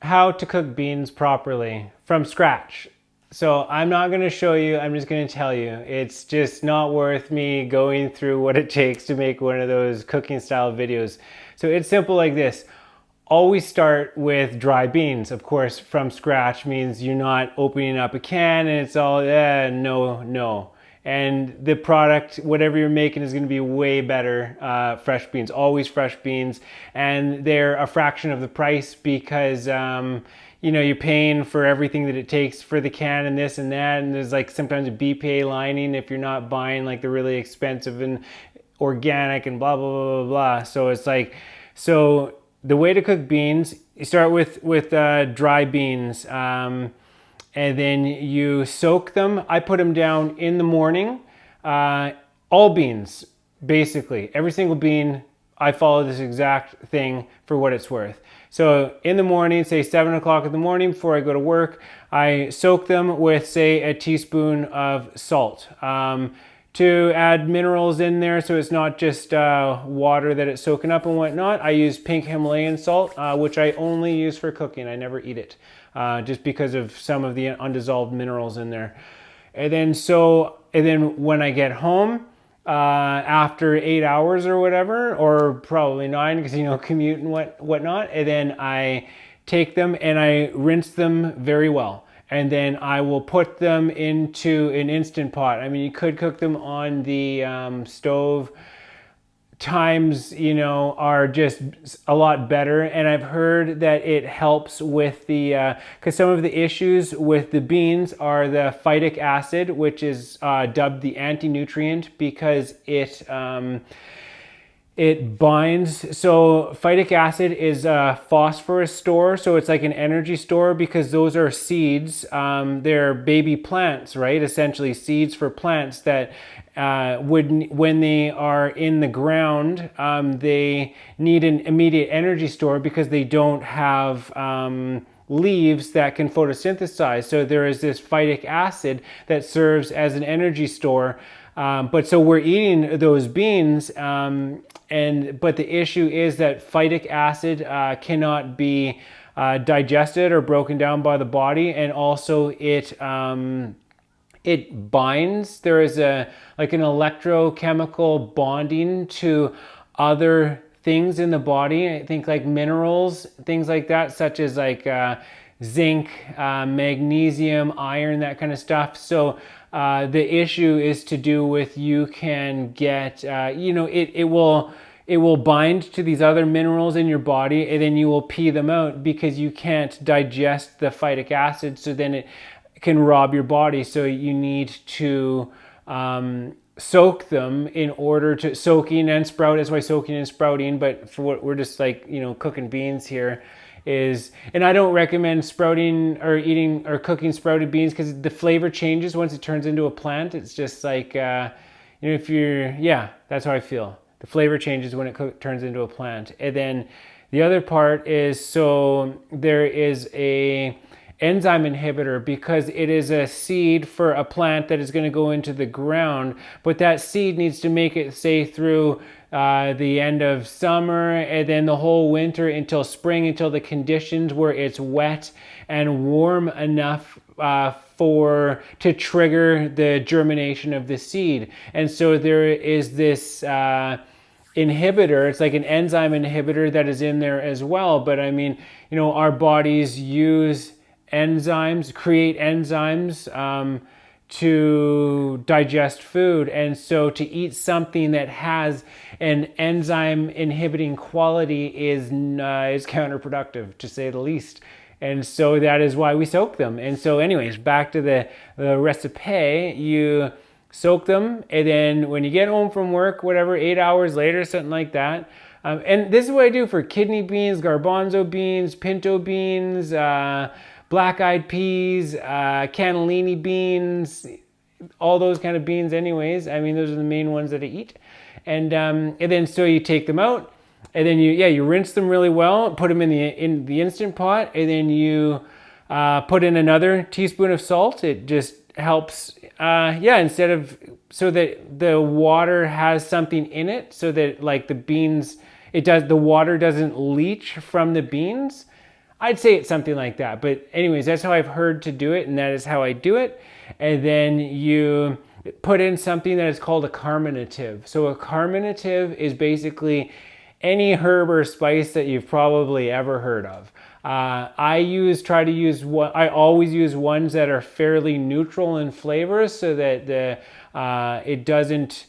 how to cook beans properly from scratch. So I'm not going to show you, I'm just going to tell you. It's just not worth me going through what it takes to make one of those cooking style videos. So it's simple like this. Always start with dry beans. Of course, from scratch means you're not opening up a can and it's all, no. And the product, whatever you're making, is going to be way better. Fresh beans, always fresh beans. And they're a fraction of the price because, you're paying for everything that it takes for the can and this and that. And there's like sometimes a BPA lining if you're not buying like the really expensive and organic and blah, blah, blah, blah, blah. So it's like, so the way to cook beans, you start with dry beans. And then you soak them. I put them down in the morning. All beans, basically. Every single bean, I follow this exact thing for what it's worth. So in the morning, say 7 o'clock in the morning before I go to work, I soak them with, say, a teaspoon of salt. To add minerals in there so it's not just water that it's soaking up and whatnot, I use pink Himalayan salt, which I only use for cooking. I never eat it, just because of some of the undissolved minerals in there. And then when I get home, after 8 hours or whatever, or probably 9 because commute and whatnot, and then I take them and I rinse them very well. And then I will put them into an Instant Pot. I mean, you could cook them on the stove. Times, are just a lot better. And I've heard that it helps with the, because some of the issues with the beans are the phytic acid, which is dubbed the anti-nutrient because it binds. So phytic acid is a phosphorus store. So it's like an energy store because those are seeds. They're baby plants, right? Essentially seeds for plants that when they are in the ground, they need an immediate energy store because they don't have leaves that can photosynthesize. So there is this phytic acid that serves as an energy store. But so we're eating those beans, but the issue is that phytic acid cannot be digested or broken down by the body, and also it binds. There is an electrochemical bonding to other things in the body. I think like minerals, things like that, such as like zinc, magnesium, iron, that kind of stuff. So the issue is to do with you can get, it will bind to these other minerals in your body, and then you will pee them out because you can't digest the phytic acid. So then it can rob your body. So you need to soak them in order to soaking and sprout. That's why soaking and sprouting. But for what we're just like cooking beans here is, and I don't recommend sprouting or eating or cooking sprouted beans because the flavor changes once it turns into a plant. It's just like that's how I feel. The flavor changes when it turns into a plant. And then the other part is, so there is a enzyme inhibitor because it is a seed for a plant that is going to go into the ground, but that seed needs to make it, say, through the end of summer and then the whole winter until spring, until the conditions where it's wet and warm enough to trigger the germination of the seed. And so there is this inhibitor. It's like an enzyme inhibitor that is in there as well. But I mean, our bodies use enzymes, create enzymes to digest food. And so to eat something that has an enzyme inhibiting quality is counterproductive, to say the least. And so that is why we soak them. And so anyways, back to the recipe. You soak them, and then when you get home from work, whatever, 8 hours later, something like that. And this is what I do for kidney beans, garbanzo beans, pinto beans, black-eyed peas, cannellini beans, all those kind of beans anyways. I mean, those are the main ones that I eat. And then so you take them out, and then you rinse them really well, put them in the Instant Pot, and then you put in another teaspoon of salt. It just helps, instead of, so that the water has something in it, so that like the beans, the water doesn't leach from the beans. I'd say it's something like that. But anyways, that's how I've heard to do it, and that is how I do it. And then you put in something that is called a carminative. So a carminative is basically any herb or spice that you've probably ever heard of. I always use ones that are fairly neutral in flavor, so that it doesn't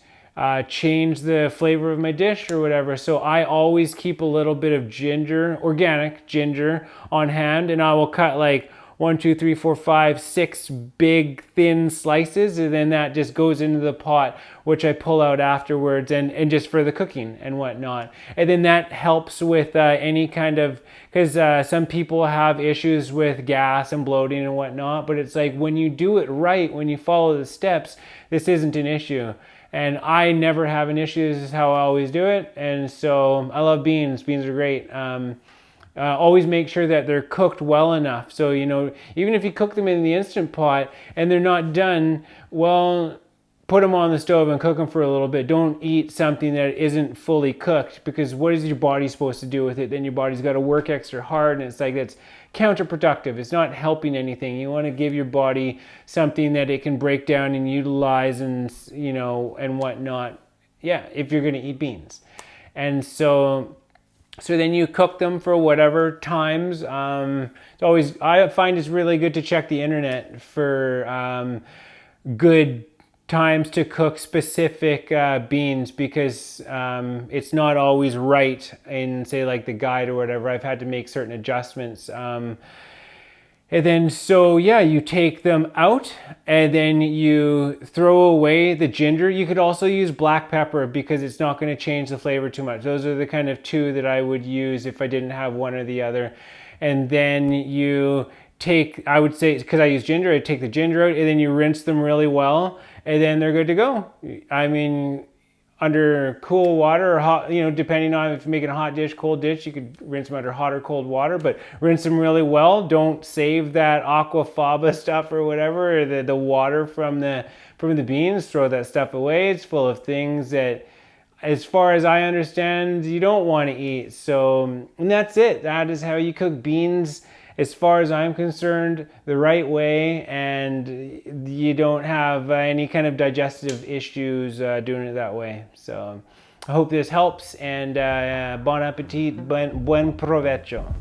change the flavor of my dish or whatever. So I always keep a little bit of ginger, organic ginger, on hand, and I will cut like 1, 2, 3, 4, 5, 6 big thin slices, and then that just goes into the pot, which I pull out afterwards, and just for the cooking and whatnot. And then that helps with any kind of, because some people have issues with gas and bloating and whatnot, but it's like when you do it right, when you follow the steps, this isn't an issue. And I never have an issue. This is how I always do it. And so I love beans. Beans are great. Always make sure that they're cooked well enough. So, even if you cook them in the Instant Pot and they're not done, well, put them on the stove and cook them for a little bit. Don't eat something that isn't fully cooked, because what is your body supposed to do with it? Then your body's got to work extra hard, and it's like that's counterproductive. It's not helping anything. You want to give your body something that it can break down and utilize, and and whatnot. Yeah, if you're going to eat beans. And so then you cook them for whatever times. I find it's really good to check the internet for good times to cook specific beans, because it's not always right in, say, like the guide or whatever. I've had to make certain adjustments. And then, so yeah, you take them out and then you throw away the ginger. You could also use black pepper, because it's not going to change the flavor too much. Those are the kind of two that I would use if I didn't have one or the other. And then you take, I would say, because I use ginger, I take the ginger out and then you rinse them really well, and then they're good to go. I mean, under cool water or hot, depending on if you're making a hot dish, cold dish, you could rinse them under hot or cold water, but rinse them really well. Don't save that aquafaba stuff or whatever, or the water from the beans. Throw that stuff away. It's full of things that, as far as I understand, you don't want to eat. So, and that's it. That is how you cook beans, as far as I'm concerned, the right way, and you don't have any kind of digestive issues doing it that way. So I hope this helps, and bon appetit, buen provecho.